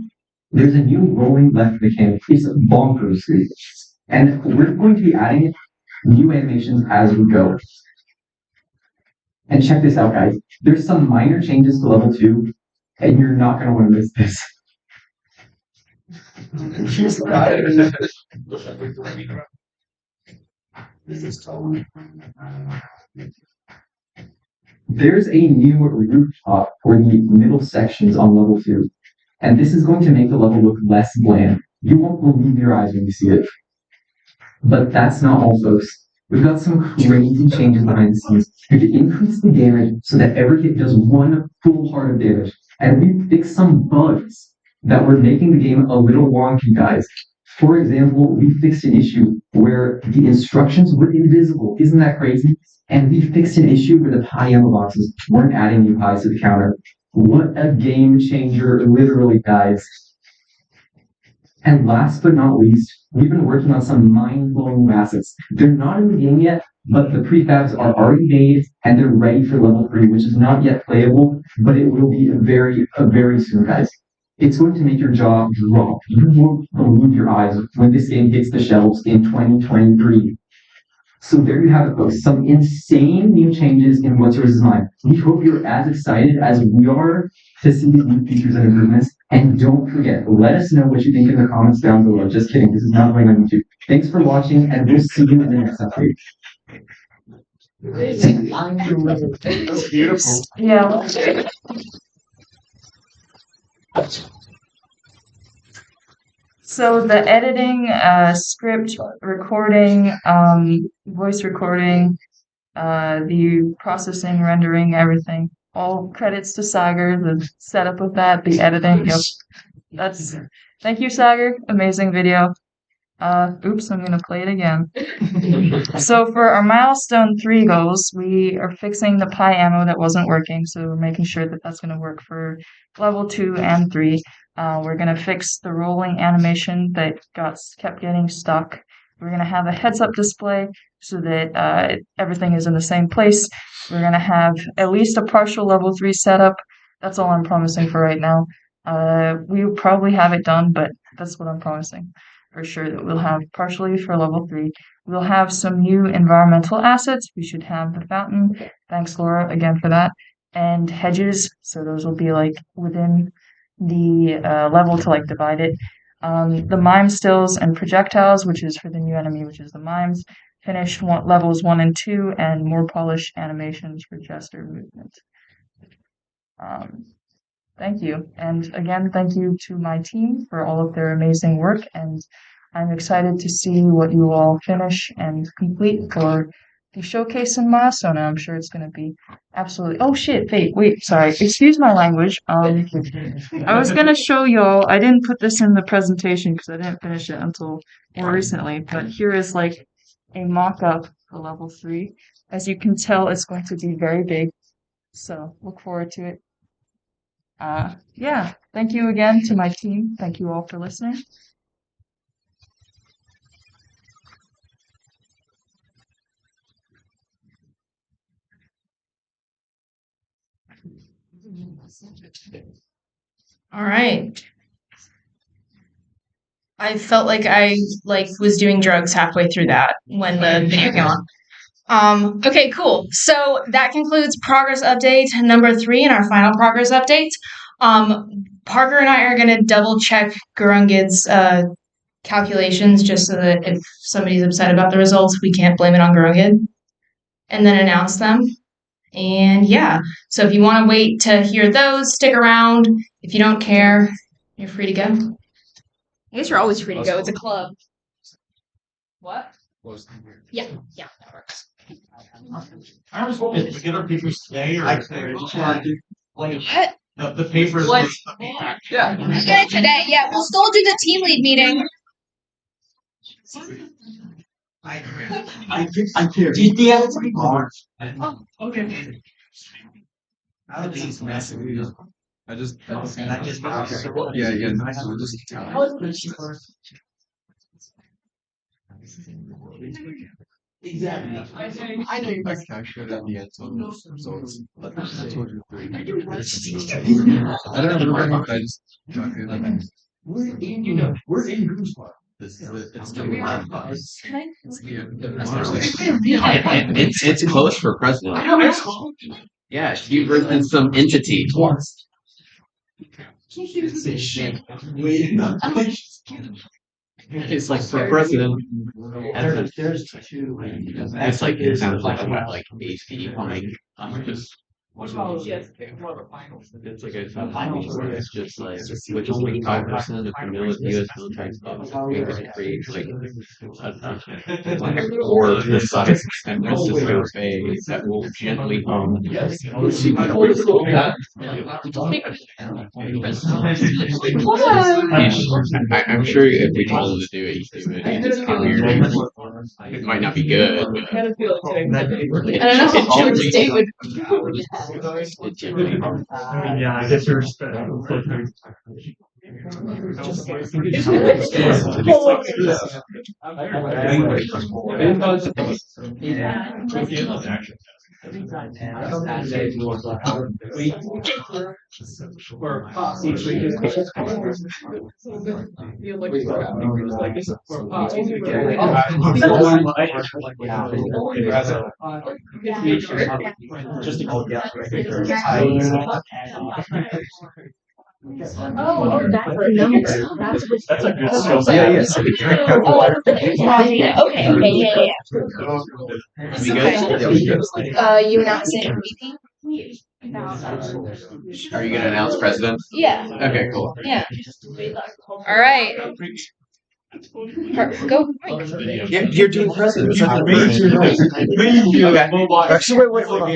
[SPEAKER 11] there's a new rolling left mechanic. It's bonkers. And we're going to be adding new animations as we go. And check this out, guys. There's some minor changes to level 2. and you're not going to want to miss this. There's a new rooftop for the middle sections on level 2, and this is going to make the level look less bland. You won't believe your eyes when you see it. But that's not all, folks. We've got some crazy changes behind the scenes. We've increased the damage so that every hit does 1 full heart of damage, and we fixed some bugs that were making the game a little wonky, guys. For example, we fixed an issue where the instructions were invisible. Isn't that crazy? And we fixed an issue where the pie ammo boxes weren't adding new pies to the counter. What a game changer, literally, guys. And last but not least, we've been working on some mind-blowing new assets. They're not in the game yet, but the prefabs are already made and they're ready for level 3, which is not yet playable, but it will be very soon, guys. It's going to make your jaw drop. You won't believe your eyes when this game hits the shelves in 2023. So there you have it, folks. Some insane new changes in What's Yours Is Mine. We hope you're as excited as we are to see these new features and improvements. And don't forget, let us know what you think in the comments down below. Just kidding, this is not going on YouTube. Thanks for watching, and we'll see you in the next update.
[SPEAKER 4] That's beautiful.
[SPEAKER 10] Yeah. So the editing, script recording, voice recording, the processing, rendering, everything. All credits to Sagar, the setup of that, the editing. Yep. Thank you, Sagar. Amazing video. Oops, I'm gonna play it again. So for our milestone 3 goals, we are fixing the pie ammo that wasn't working. So we're making sure that that's gonna work for level 2 and 3. We're gonna fix the rolling animation that kept getting stuck. We're gonna have a heads-up display so that everything is in the same place. We're gonna have at least a partial level 3 setup. That's all I'm promising for right now. We'll probably have it done, but that's what I'm promising. For sure that we'll have partially for level 3. We'll have some new environmental assets. We should have the fountain. Thanks, Laura, again for that. And hedges. So those will be like within the level to like divide it. The mime stills and projectiles, which is for the new enemy, which is the mimes. Finished levels 1 and 2, and more polished animations for gesture movement. Thank you. And again, thank you to my team for all of their amazing work. And I'm excited to see what you all finish and complete for the showcase in milestone. I'm sure it's going to be absolutely. Oh shit! Wait. Sorry. Excuse my language. I was going to show y'all. I didn't put this in the presentation because I didn't finish it until more recently. But here is like a mock-up for level 3. As you can tell, it's going to be very big. So look forward to it. Yeah, thank you again to my team. Thank you all for listening.
[SPEAKER 1] All right. I felt like I was doing drugs halfway through that when the video came on. Okay, cool. So that concludes progress update number 3 and our final progress update. Parker and I are going to double check Gurungid's calculations just so that if somebody's upset about the results, we can't blame it on Gurungid, and then announce them. And yeah, so if you want to wait to hear those, stick around. If you don't care, you're free to go. I guess you're always free to go. It's a club. What? Yeah, that works.
[SPEAKER 4] I was hoping to get our papers today or
[SPEAKER 1] What?
[SPEAKER 4] the papers.
[SPEAKER 1] What? Yeah. Good today. Yeah, we'll still do the team lead meeting.
[SPEAKER 4] I care. Do you have to be hard?
[SPEAKER 1] Oh,
[SPEAKER 4] okay. I just
[SPEAKER 12] yeah.
[SPEAKER 4] Exactly. I know you're
[SPEAKER 12] I should have the results, but I told you 3. I don't remember. I just
[SPEAKER 4] we're in Goosebumps.
[SPEAKER 12] this is it. It's
[SPEAKER 6] It's close for president. Yeah, you versus some entity. It's like for president. There's two. It's like it sounds like HP like just. It's like a finals where it's just like with only 5% of the US military stuff, we could create like a war this size and Francisco Bay that will gently I'm sure if we told him to do it, he'd do it. It's just weird. It might not be good, but
[SPEAKER 5] I don't know how George State would.
[SPEAKER 4] Yeah, I guess you're
[SPEAKER 7] Oh, that's a number. That's
[SPEAKER 4] a good
[SPEAKER 7] skill.
[SPEAKER 4] Yeah, yeah.
[SPEAKER 7] Okay, yeah.
[SPEAKER 1] You announce it MVP?
[SPEAKER 6] Are you gonna announce president?
[SPEAKER 1] Yeah.
[SPEAKER 6] Okay, cool.
[SPEAKER 1] Yeah. All right. Go.
[SPEAKER 6] You're doing president.
[SPEAKER 12] Actually, wait, hold on.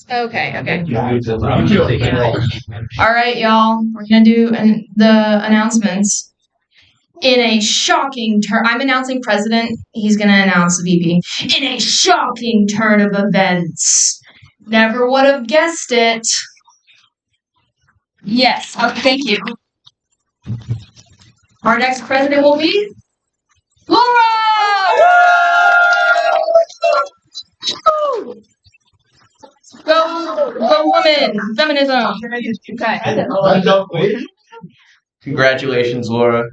[SPEAKER 1] Okay. All right, y'all. We're gonna do the announcements. In a shocking turn, I'm announcing president. He's gonna announce VP. In a shocking turn of events, never would have guessed it. Yes. Thank you. Our next president will be Laura. Go, woman! Feminism. Okay.
[SPEAKER 3] Congratulations, Laura.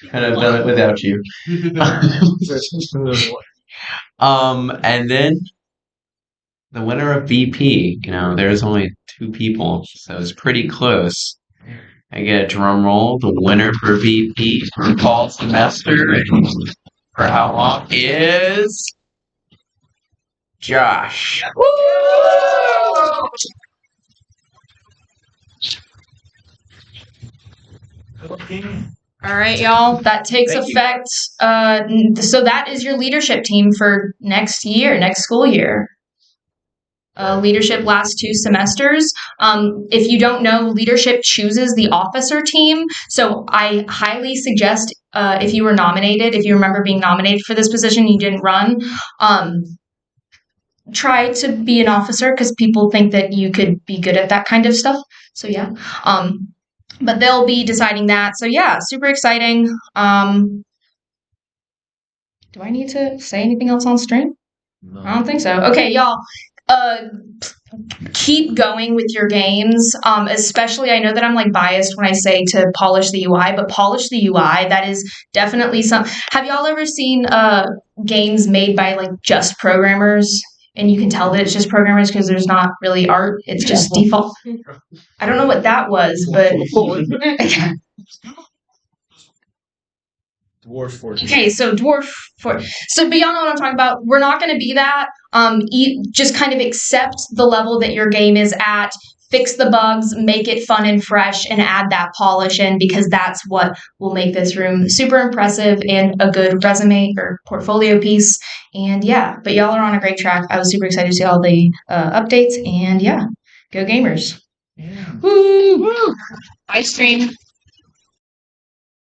[SPEAKER 3] Could have done it without you. And then the winner of VP. There's only 2 people, so it's pretty close. I get a drum roll. The winner for VP for fall semester for how long is Josh.
[SPEAKER 1] All right, y'all. That takes effect. So that is your leadership team for next school year. Leadership lasts 2 semesters. If you don't know, leadership chooses the officer team. So I highly suggest if you remember being nominated for this position, you didn't run, try to be an officer because people think that you could be good at that kind of stuff. So yeah. But they'll be deciding that. So yeah, super exciting. Do I need to say anything else on stream? No. I don't think so. Okay, y'all. Keep going with your games. Especially, I know that I'm biased when I say to polish the UI, but polish the UI. That is definitely Have y'all ever seen games made by just programmers? And you can tell that it's just programmers because there's not really art. It's just default. I don't know what that was, but
[SPEAKER 12] Dwarf Force.
[SPEAKER 1] Okay, so Dwarf Force. So, but y'all know what I'm talking about. We're not going to be that. Just kind of accept the level that your game is at. Fix the bugs, make it fun and fresh, and add that polish in because that's what will make this room super impressive and a good resume or portfolio piece. And yeah, but y'all are on a great track. I was super excited to see all the updates. And yeah, go gamers. Yeah. Woo! Bye, stream.